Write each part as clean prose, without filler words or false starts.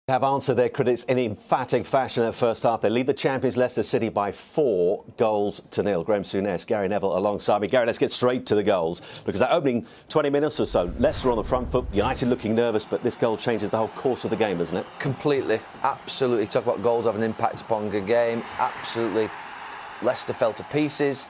Have answered their critics in emphatic fashion in the first half. They lead the champions Leicester City by 4 goals to nil. Graham Souness, Gary Neville alongside me. Gary, let's get straight to the goals, because that opening 20 minutes or so, Leicester on the front foot, United looking nervous, but this goal changes the whole course of the game, doesn't it? Completely, absolutely. Talk about goals having an impact upon the game. Absolutely, Leicester fell to pieces.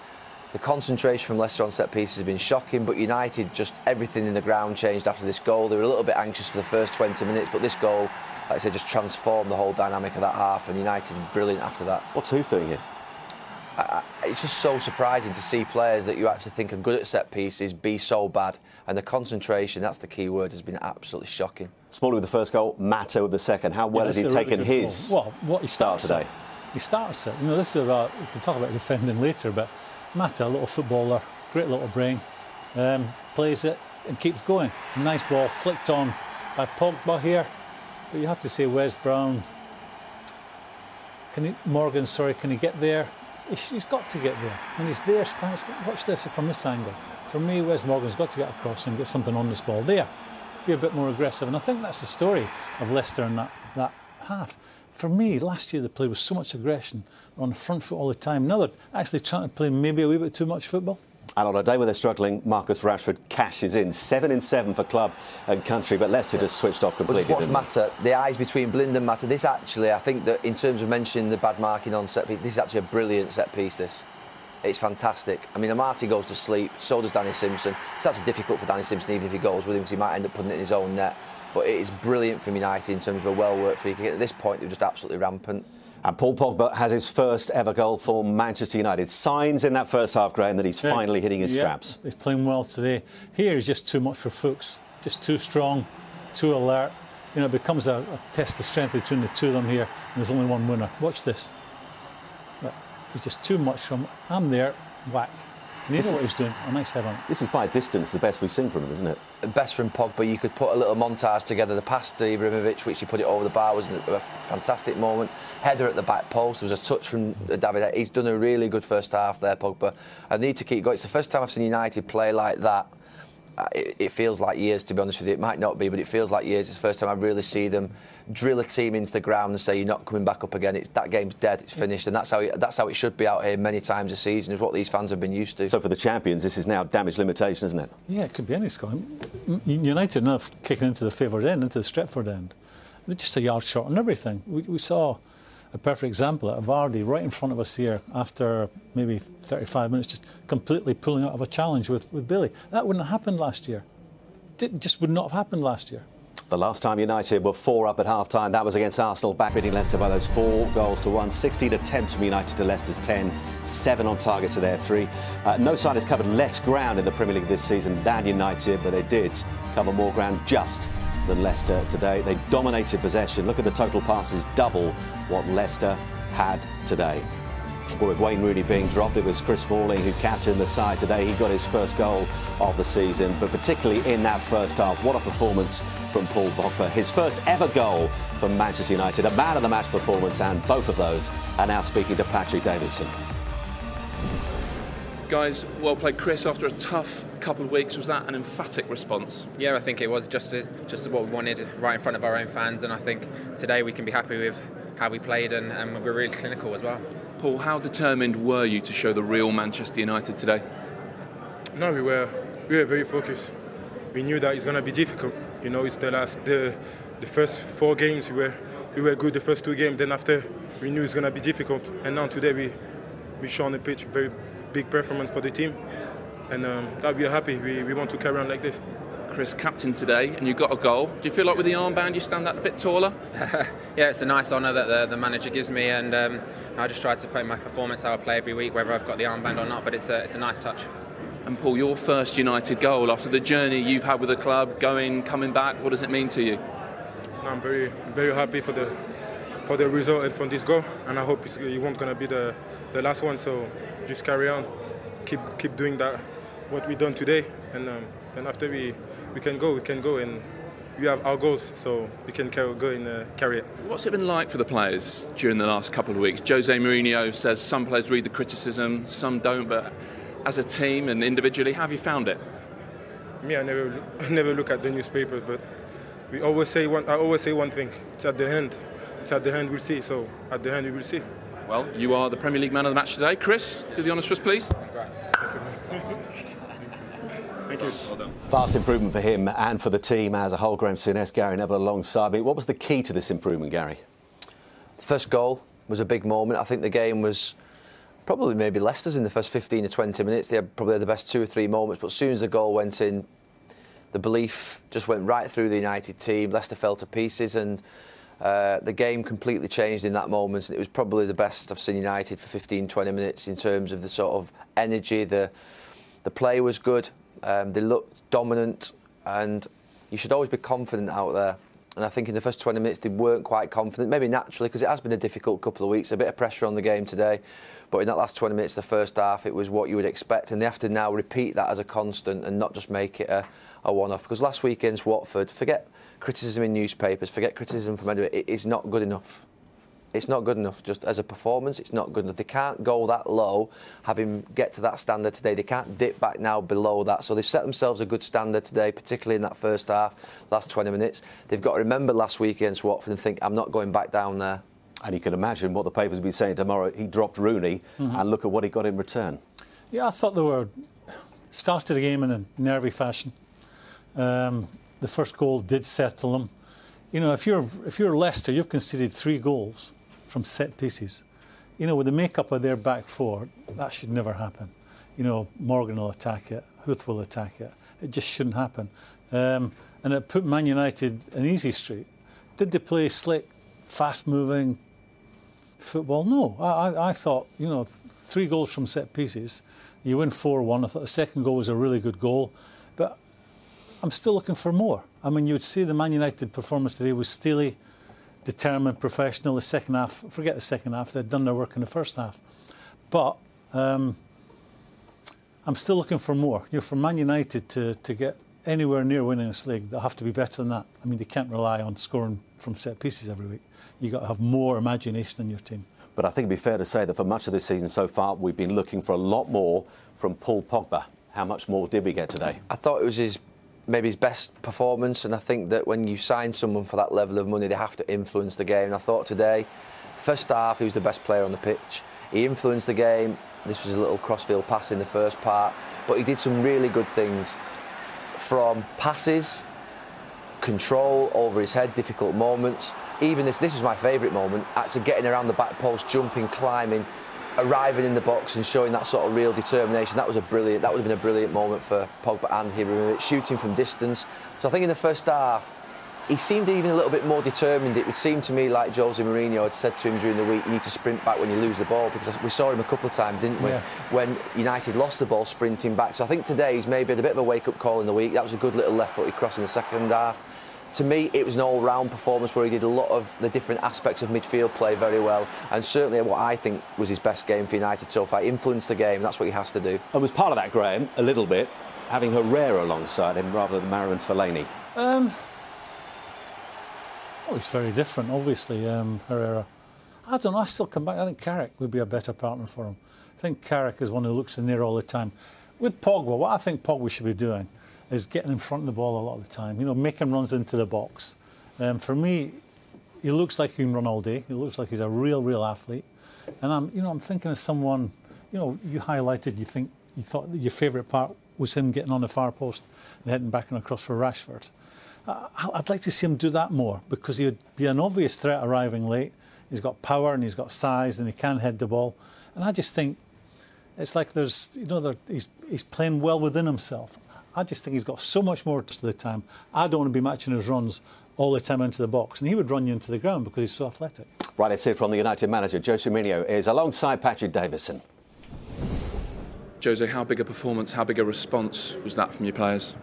The concentration from Leicester on set pieces has been shocking, but United, just everything in the ground changed after this goal. They were a little bit anxious for the first 20 minutes, but this goal, like I said, just transformed the whole dynamic of that half, and United brilliant after that. What's Hoof doing here? It's just so surprising to see players that you actually think are good at set pieces be so bad, and the concentration, that's the key word, has been absolutely shocking. Smalley with the first goal, Mata with the second. How well has he taken his what he start today? He starts it. You know, this is about, we can talk about defending later, but Mata, a little footballer, great little brain, plays it and keeps going. Nice ball flicked on by Pogba here, but you have to say Wes Brown, can he get there? He's got to get there. When he's there, watch this from this angle. For me, Wes Morgan's got to get across and get something on this ball there. Be a bit more aggressive, and I think that's the story of Leicester in that half. For me, last year they played with so much aggression, on the front foot all the time. Now they're actually trying to play maybe a wee bit too much football. And on a day where they're struggling, Marcus Rashford cashes in. 7 in 7 for club and country, but Leicester just switched off completely. But just watch Mata, the eyes between Blind and Mata. This actually, I think that in terms of mentioning the bad marking on set piece, this is actually a brilliant set piece, this. It's fantastic. I mean, Amati goes to sleep, so does Danny Simpson. It's actually difficult for Danny Simpson, even if he goes with him, because he might end up putting it in his own net. But it is brilliant from United in terms of a well-worked free kick. At this point, they're just absolutely rampant. And Paul Pogba has his first ever goal for Manchester United. Signs in that first half, Graham, that he's finally hitting his straps. He's playing well today. Here he's just too much for Fuchs. Just too strong, too alert. You know, it becomes a test of strength between the two of them here, and there's only one winner. Watch this. But he's just too much from, I'm there, whack. And he knew what he was doing. A nice head on it. This is by distance the best we've seen from him, isn't it? Best from Pogba. You could put a little montage together. The pass to Ibrahimovic, which he put it over the bar, was a fantastic moment. Header at the back post. There was a touch from David. He's done a really good first half there, Pogba. I need to keep going. It's the first time I've seen United play like that. It feels like years, to be honest with you. It might not be, but it feels like years. It's the first time I really see them drill a team into the ground and say, you're not coming back up again. That game's dead, it's finished. And that's how it should be out here many times a season, is what these fans have been used to. So for the champions, this is now damage limitation, isn't it? Yeah, it could be any score. United are not kicking into the favoured end, into the Stretford end. They're just a yard short on everything. We saw a perfect example of Vardy right in front of us here after maybe 35 minutes, just completely pulling out of a challenge with Billy. That wouldn't have happened last year. It just would not have happened last year. The last time United were 4 up at half-time, that was against Arsenal, back beating Leicester by those 4 goals to 1. 16 attempts from United to Leicester's 10, 7 on target to their 3. No side has covered less ground in the Premier League this season than United, but they did cover more ground just than Leicester today. They dominated possession. Look at the total passes, double what Leicester had today. Well, with Wayne Rooney being dropped, it was Chris Smalling who captained the side today. He got his first goal of the season, but particularly in that first half, what a performance from Paul Pogba. His first ever goal for Manchester United, a man of the match performance, and both of those are now speaking to Patrick Davison. Guys, well played. Chris, after a tough couple of weeks, was that an emphatic response? Yeah, I think it was just what we wanted, right in front of our own fans, and I think today we can be happy with how we played, and we're really clinical as well. Paul, how determined were you to show the real Manchester United today? No, we were very focused. We knew that it's going to be difficult. You know, it's the first 4 games we were good. The first 2 games, then after we knew it's going to be difficult. And now today we show on the pitch very big performance for the team, and that we are happy. We want to carry on like this. Chris, captain today, and you got a goal. Do you feel like with the armband you stand that a bit taller? Yeah, it's a nice honour that the manager gives me, and I just try to play my performance how I play every week, whether I've got the armband or not, but it's a nice touch. And Paul, your first United goal after the journey you've had with the club, coming back, what does it mean to you? I'm very, very happy for the result and for this goal, and I hope it won't gonna be the last one. So just carry on, keep doing that what we done today, and after we can go, and we have our goals, so we can go and carry it. What's it been like for the players during the last couple of weeks? Jose Mourinho says some players read the criticism, some don't, but as a team and individually, how have you found it? Me, I never look at the newspapers, but I always say one thing. It's at the end. It's at the end we'll see. So at the end we will see. Well, you are the Premier League man of the match today. Chris, do the honours for us, please. Thank you. Well done. Vast improvement for him and for the team as a whole. Graham Souness, Gary Neville alongside me. What was the key to this improvement, Gary? The first goal was a big moment. I think the game was probably maybe Leicester's in the first 15 or 20 minutes. They probably had the best 2 or 3 moments, but as soon as the goal went in, the belief just went right through the United team. Leicester fell to pieces, and the game completely changed in that moment. It was probably the best I've seen United for 15-20 minutes in terms of the sort of energy. The play was good. They looked dominant, and you should always be confident out there. And I think in the first 20 minutes they weren't quite confident, maybe naturally, because it has been a difficult couple of weeks, a bit of pressure on the game today. But in that last 20 minutes, the first half, it was what you would expect, and they have to now repeat that as a constant and not just make it a one-off. Because last weekend's Watford, forget criticism in newspapers, forget criticism from anywhere, it is not good enough. It's not good enough. Just as a performance, it's not good enough. They can't go that low, having get to that standard today. They can't dip back now below that. So they've set themselves a good standard today, particularly in that first half, last 20 minutes. They've got to remember last week against Watford and think, I'm not going back down there. And you can imagine what the papers will be saying tomorrow. He dropped Rooney, and look at what he got in return. Yeah, I thought they were started the game in a nervy fashion. The first goal did settle them. You know, if you're Leicester, you've conceded 3 goals from set pieces. You know, with the makeup of their back four, that should never happen. You know, Morgan will attack it, Huth will attack it. It just shouldn't happen. And it put Man United in easy street. Did they play slick, fast-moving football? No. I thought, you know, 3 goals from set pieces. You win 4-1. I thought the second goal was a really good goal. But I'm still looking for more. I mean, you would say the Man United performance today was steely, determined, professional. The second half, forget the second half, they'd done their work in the first half. But I'm still looking for more. You know, for Man United to get anywhere near winning this league, they'll have to be better than that. I mean, they can't rely on scoring from set pieces every week. You've got to have more imagination in your team. But I think it'd be fair to say that for much of this season so far, we've been looking for a lot more from Paul Pogba. How much more did we get today? I thought it was maybe his best performance, and I think that when you sign someone for that level of money, they have to influence the game. And I thought today, first half, he was the best player on the pitch. He influenced the game. This was a little crossfield pass in the first part, but he did some really good things, from passes, control over his head, difficult moments. Even this was my favourite moment, actually getting around the back post, jumping, climbing, arriving in the box and showing that sort of real determination. That would have been a brilliant moment for Pogba and Ibrahimovic, shooting from distance. So I think in the first half, he seemed even a little bit more determined. It would seem to me like Jose Mourinho had said to him during the week, you need to sprint back when you lose the ball, because we saw him a couple of times, didn't we? Yeah. When United lost the ball, sprinting back. So I think today he's maybe had a bit of a wake-up call in the week. That was a good little left-footed cross in the second half. To me, it was an all-round performance where he did a lot of the different aspects of midfield play very well, and certainly what I think was his best game for United so far. He influenced the game, and that's what he has to do. And was part of that, Graham, a little bit, having Herrera alongside him rather than Marouane Fellaini? Well, it's very different, obviously, Herrera. I don't know, I still come back. I think Carragher would be a better partner for him. I think Carragher is one who looks in there all the time. With Pogba, what I think Pogba should be doing is getting in front of the ball a lot of the time, you know, making runs into the box. For me, he looks like he can run all day. He looks like he's a real athlete. And I'm thinking of someone, you know, you highlighted, you thought that your favourite part was him getting on the far post and heading back and across for Rashford. I'd like to see him do that more, because he would be an obvious threat arriving late. He's got power and he's got size and he can head the ball. And I just think it's like he's playing well within himself. I just think he's got so much more to the time. I don't want to be matching his runs all the time into the box, and he would run you into the ground because he's so athletic. Right, let's hear from the United manager. Jose Mourinho is alongside Patrick Davison. Jose, how big a performance, how big a response was that from your players?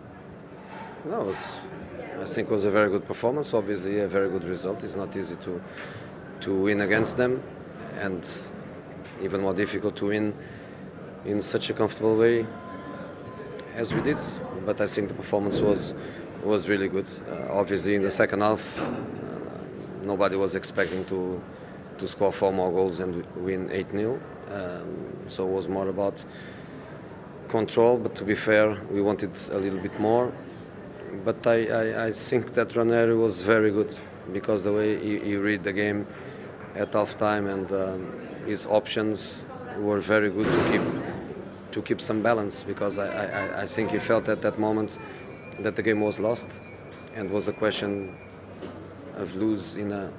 No, I think it was a very good performance. Obviously, a very good result. It's not easy to win against them, and even more difficult to win in such a comfortable way as we did. But I think the performance was really good. Obviously, in the second half, nobody was expecting to score 4 more goals and win 8-0. So it was more about control. But to be fair, we wanted a little bit more. but I think that Ranieri was very good because the way he read the game at half time, and his options were very good to keep some balance, because I think he felt at that moment that the game was lost and was a question of lose in a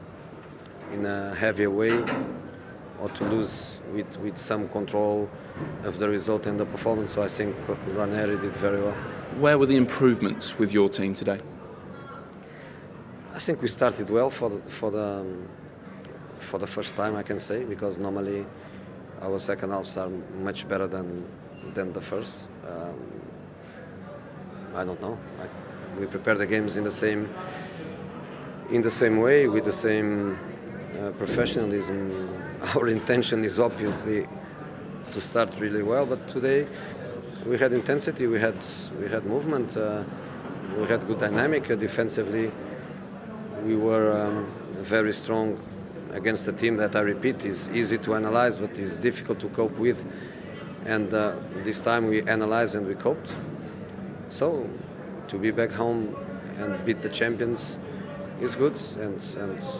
heavier way, or to lose with some control of the result and the performance. So I think Ranieri did very well. Where were the improvements with your team today? I think we started well for the first time, I can say, because normally our second halves are much better than the first. I don't know. We prepare the games in the same way, with the same professionalism. Our intention is obviously to start really well, but today we had intensity, we had movement, we had good dynamic. Defensively, we were very strong against a team that, I repeat, is easy to analyze but is difficult to cope with. And this time we analyzed and we coped. So to be back home and beat the champions is good. And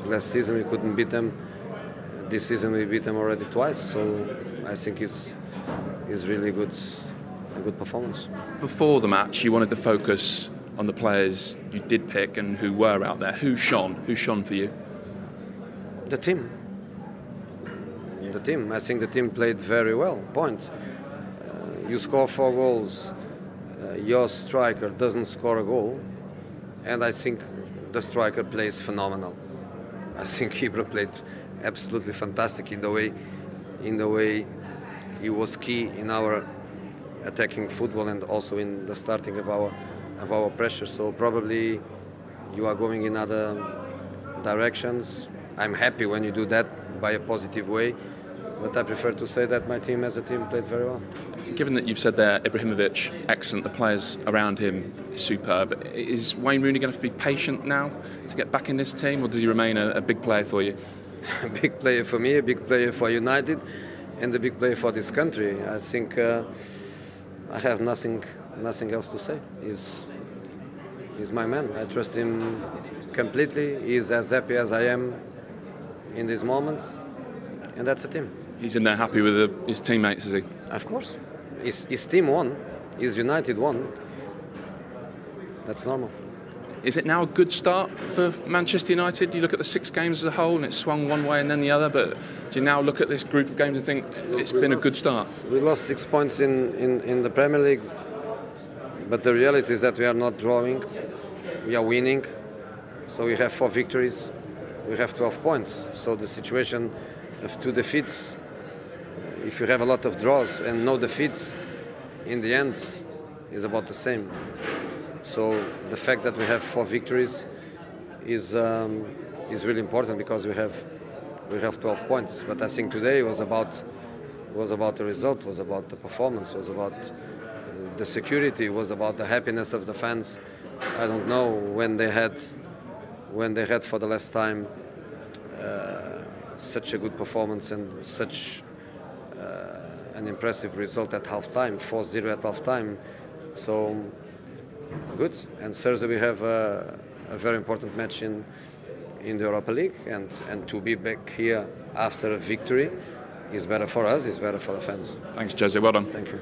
last season we couldn't beat them. This season we beat them already twice. So I think it's really good, a good performance. Before the match, you wanted to focus on the players you did pick and who were out there. Who shone? Who shone for you? The team. The team. I think the team played very well. Point. You score 4 goals. Your striker doesn't score a goal, and I think the striker plays phenomenal. I think Ibra played absolutely fantastic in the way he was key in our attacking football and also in the starting of our pressure. So probably you are going in other directions. I'm happy when you do that by a positive way, but I prefer to say that my team as a team played very well. Given that you've said there, Ibrahimovic, excellent, the players around him, superb, is Wayne Rooney going to have to be patient now to get back in this team, or does he remain a big player for you? A big player for me, a big player for United, and a big player for this country. I think I have nothing else to say. He's my man. I trust him completely. He's as happy as I am in this moment, and that's a team. He's in there happy with his teammates, is he? Of course. His team won. His United won. That's normal. Is it now a good start for Manchester United? You look at the 6 games as a whole and it's swung one way and then the other, but do you now look at this group of games and think it's been a good start? We lost 6 points in the Premier League, but the reality is that we are not drawing, we are winning. So we have 4 victories, we have 12 points. So the situation of 2 defeats, if you have a lot of draws and no defeats, in the end is about the same. So the fact that we have 4 victories is really important, because we have 12 points. But I think today was about the result, was about the performance, was about the security, was about the happiness of the fans. I don't know when they had for the last time such a good performance and such an impressive result at half-time, 4-0 at half-time. So good. And Thursday we have a very important match in the Europa League, and to be back here after a victory is better for us, is better for the fans. Thanks, Jose. Well done. Thank you.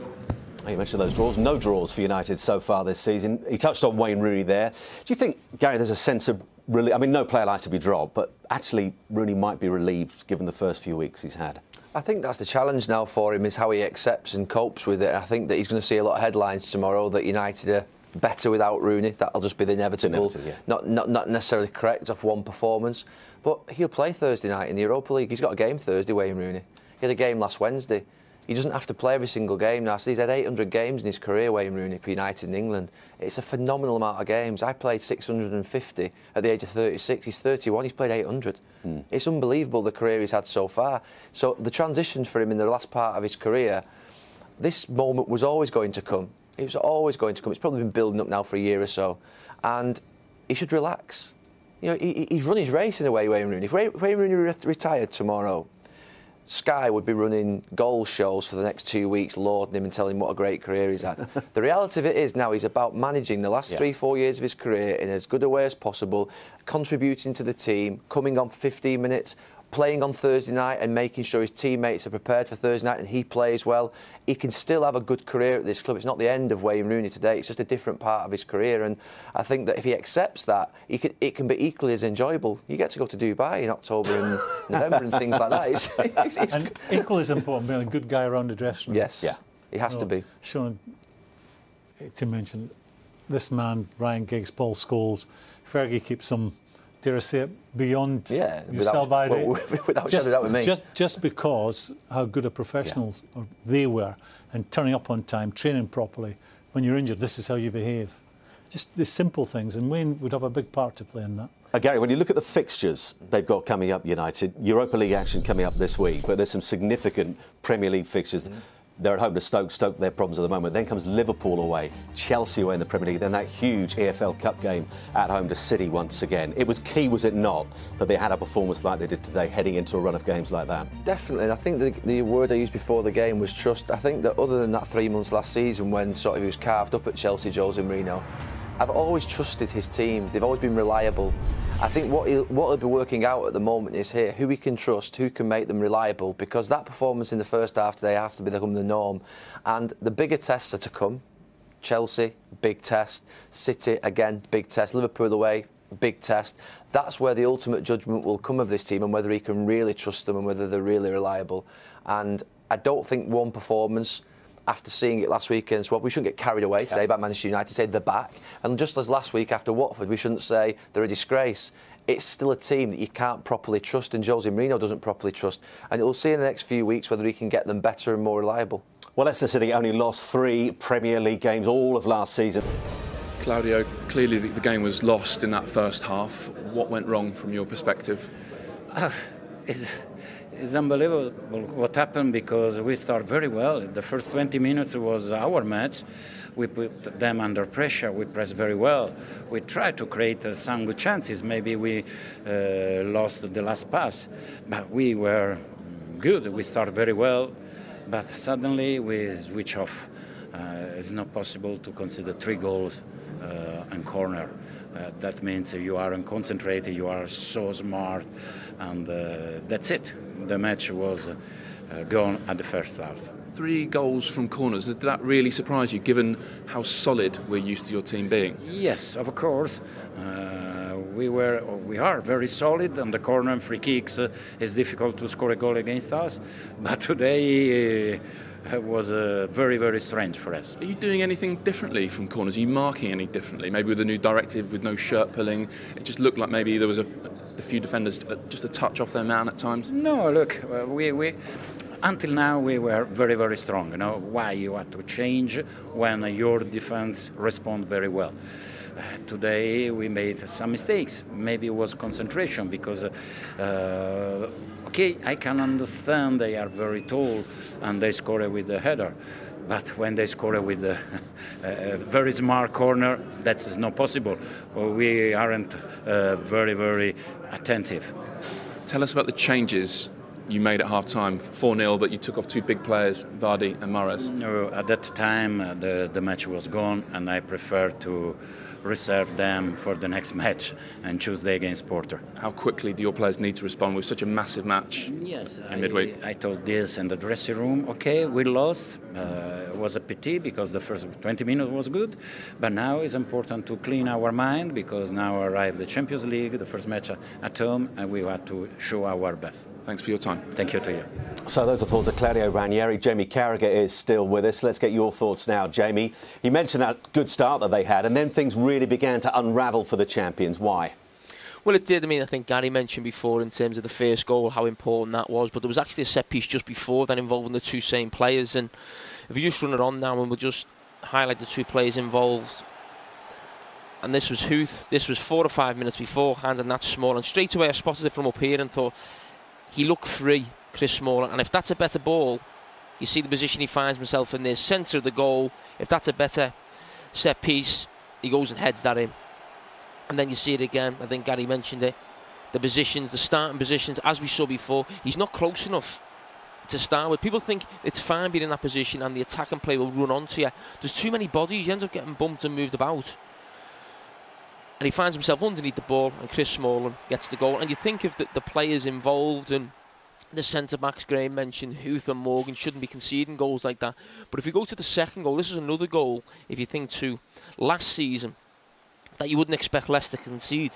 You mentioned those draws. No draws for United so far this season. He touched on Wayne Rooney there. Do you think, Gary, there's a sense of relief? I mean, no player likes to be dropped, but actually Rooney might be relieved given the first few weeks he's had. I think that's the challenge now for him, is how he accepts and copes with it. I think that he's going to see a lot of headlines tomorrow that United are better without Rooney. That'll just be the inevitable. Yeah. Not necessarily correct off one performance, but he'll play Thursday night in the Europa League. He's got a game Thursday, Wayne Rooney. He had a game last Wednesday. He doesn't have to play every single game now. So he's had 800 games in his career, Wayne Rooney, for United in England. It's a phenomenal amount of games. I played 650 at the age of 36. He's 31. He's played 800. It's unbelievable, the career he's had so far. So the transition for him in the last part of his career, this moment was always going to come. It was always going to come. It's probably been building up now for a year or so. And he should relax. You know, he's run his race in a way, Wayne Rooney. If Wayne Rooney retired tomorrow, Sky would be running goal shows for the next 2 weeks, lauding him and telling him what a great career he's had. The reality of it is now he's about managing the last 3-4 years of his career in as good a way as possible, contributing to the team, coming on for 15 minutes, playing on Thursday night and making sure his teammates are prepared for Thursday night and he plays well. He can still have a good career at this club. It's not the end of Wayne Rooney today. It's just a different part of his career. And I think that if he accepts that, it can be equally as enjoyable. You get to go to Dubai in October and November and things like that. And equally as important, being a good guy around the dressing room. Yes, he has to be. Sean, to mention, this man, Ryan Giggs, Paul Scholes, Fergie keeps some, dare I say it, beyond your sell-by rate. Without shadow of doubt with me. Just because how good a professionals they were and turning up on time, training properly. When you're injured, this is how you behave. Just the simple things, and Wayne would have a big part to play in that. Gary, when you look at the fixtures they've got coming up, United, Europa League action coming up this week, but there's some significant Premier League fixtures. They're at home to Stoke, their problems at the moment. Then comes Liverpool away, Chelsea away in the Premier League, then that huge EFL Cup game at home to City once again. It was key, was it not, that they had a performance like they did today, heading into a run of games like that? Definitely, and I think the word I used before the game was trust. I think that other than that 3 months last season when sort of he was carved up at Chelsea, Jose Mourinho, I've always trusted his teams. They've always been reliable. I think what he'll be working out at the moment is here, who he can trust, who can make them reliable, because that performance in the first half today has to become the norm. And the bigger tests are to come. Chelsea, big test. City, again, big test. Liverpool away, big test. That's where the ultimate judgment will come of this team and whether he can really trust them and whether they're really reliable. And I don't think one performance, after seeing it last weekend, we shouldn't get carried away today by Manchester United, say they're back. And just as last week after Watford, we shouldn't say they're a disgrace. It's still a team that you can't properly trust, and Jose Mourinho doesn't properly trust. And we'll see in the next few weeks whether he can get them better and more reliable. Well, Leicester City only lost 3 Premier League games all of last season. Claudio, clearly the game was lost in that first half. What went wrong from your perspective? It's unbelievable what happened, because we start very well. The first 20 minutes was our match. We put them under pressure. We pressed very well. We tried to create some good chances. Maybe we lost the last pass, but we were good. We started very well, but suddenly we switch off. It's not possible to consider 3 goals and corner. That means you are unconcentrated, you are so smart, and that's it. The match was gone at the first half. 3 goals from corners, did that really surprise you, given how solid we're used to your team being? Yes, of course. We are very solid on the corner and free kicks. It's difficult to score a goal against us, but today was very, very strange for us. Are you doing anything differently from corners? Are you marking any differently? Maybe with a new directive, with no shirt pulling, it just looked like maybe there was a few defenders just a touch off their man at times? No, look, we until now we were very, very strong. You know why you had to change when your defense respond very well. Today we made some mistakes. Maybe it was concentration, because okay, I can understand they are very tall and they score with the header, but when they score with a very smart corner, that's not possible. We aren't very, very attentive. Tell us about the changes you made at half-time. 4-0, but you took off 2 big players, Vardy and Mahrez. No, at that time the match was gone, and I preferred to reserve them for the next match and Tuesday against Porter. How quickly do your players need to respond with such a massive match in midweek? I told this in the dressing room. Okay, we lost. It was a pity because the first 20 minutes was good, but now it's important to clean our mind, because now arrive the Champions League, the first match at home, and we have to show our best. Thanks for your time. Thank you to you. So those are thoughts of Claudio Ranieri. Jamie Carragher is still with us. Let's get your thoughts now, Jamie. You mentioned that good start that they had, and then things really began to unravel for the champions. Why? Well, it did. I mean, I think Gary mentioned before in terms of the first goal how important that was, but there was actually a set piece just before that involving the 2 same players. And if you just run it on now, and we'll just highlight the 2 players involved. And this was Huth. This was 4 or 5 minutes beforehand, and that's Small. And straight away I spotted it from up here and thought, he looked free, Chris Smalling. And if that's a better ball, you see the position he finds himself in the centre of the goal. If that's a better set piece, he goes and heads that in. And then you see it again. I think Gary mentioned it. The positions, the starting positions, as we saw before, he's not close enough to start with. People think it's fine being in that position and the attacking play will run onto you. There's too many bodies, you end up getting bumped and moved about. And he finds himself underneath the ball, and Chris Smalling gets the goal. And you think of the players involved, and the centre-backs Graham mentioned, Huth and Morgan shouldn't be conceding goals like that. But if you go to the second goal, this is another goal, if you think to last season, that you wouldn't expect Leicester to concede.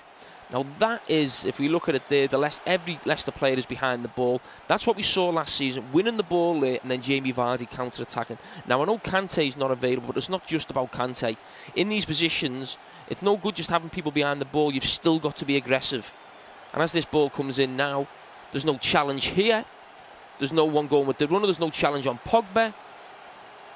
Now that is, if we look at it there, every Leicester player is behind the ball. That's what we saw last season, winning the ball late and then Jamie Vardy counter-attacking. Now I know Kante's not available, but it's not just about Kante. In these positions, it's no good just having people behind the ball, you've still got to be aggressive. And as this ball comes in now, there's no challenge here. There's no one going with the runner, there's no challenge on Pogba.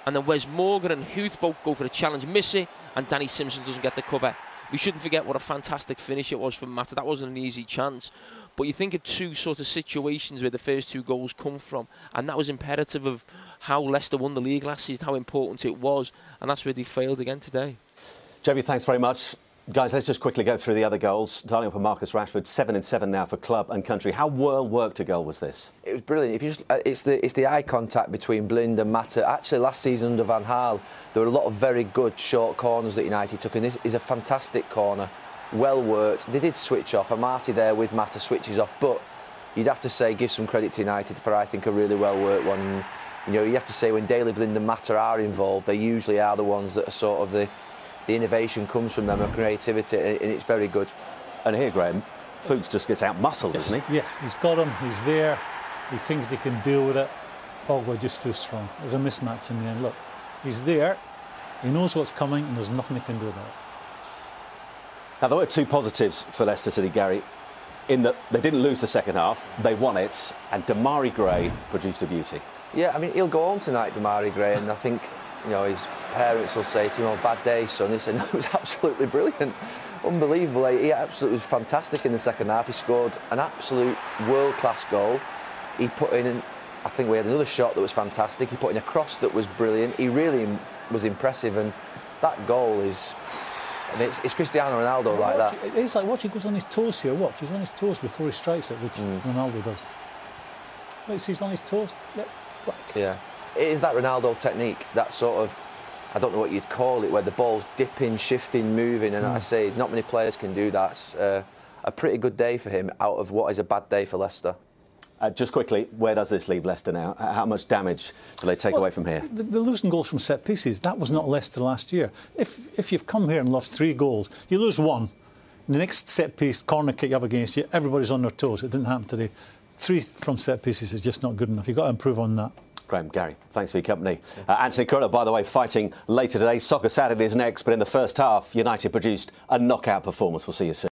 And then Wes Morgan and Huth both go for a challenge, miss it, and Danny Simpson doesn't get the cover. We shouldn't forget what a fantastic finish it was from Mata. That wasn't an easy chance. But you think of two sort of situations where the first two goals come from, and that was imperative of how Leicester won the league last season, how important it was, and that's where they failed again today. Jamie, thanks very much. Guys, let's just quickly go through the other goals. Starting off for Marcus Rashford, 7-7 now for club and country. How well worked a goal was this? It was brilliant. If you just, it's the eye contact between Blind and Mata. Actually, last season under Van Gaal, there were a lot of very good short corners that United took, and this is a fantastic corner. Well worked. They did switch off. Amati there with Mata switches off, but you'd have to say give some credit to United for, I think, a really well worked one. You know, you have to say when Daley Blind and Mata are involved, they usually are the ones that are sort of the innovation comes from them, and creativity, and it's very good. And here, Graham, Fuchs just gets out-muscled, doesn't he? Yeah, he's got him, he's there, he thinks he can deal with it. Pogba just too strong. There's a mismatch in the end. Look, he's there, he knows what's coming, and there's nothing he can do about it. Now, there were two positives for Leicester City, Gary, in that they didn't lose the second half, they won it, and Demarai Gray produced a beauty. Yeah, I mean, he'll go home tonight, Demarai Gray, and I think, you know, his parents will say to him, "Oh, bad day, son." He said, "No, it was absolutely brilliant, unbelievable." He absolutely was fantastic in the second half. He scored an absolute world-class goal. He put in, I think we had another shot that was fantastic. He put in a cross that was brilliant. He really was impressive, and that goal is, I mean, it's Cristiano Ronaldo like that. It's like, watch, he goes on his toes here, watch. He's on his toes before he strikes it, which Ronaldo does. Look, he's on his toes. Yeah. It is that Ronaldo technique, that sort of, I don't know what you'd call it, where the ball's dipping, shifting, moving, and I say not many players can do that. It's a pretty good day for him out of what is a bad day for Leicester. Just quickly, where does this leave Leicester now? How much damage do they take away from here? They're losing goals from set pieces. That was not Leicester last year. If you've come here and lost 3 goals, you lose 1, the next set piece, corner kick you have against you, everybody's on their toes. It didn't happen today. 3 from set pieces is just not good enough. You've got to improve on that. Graham, Gary, thanks for your company. Anthony Carragher, by the way, fighting later today. Soccer Saturday is next, but in the first half, United produced a knockout performance. We'll see you soon.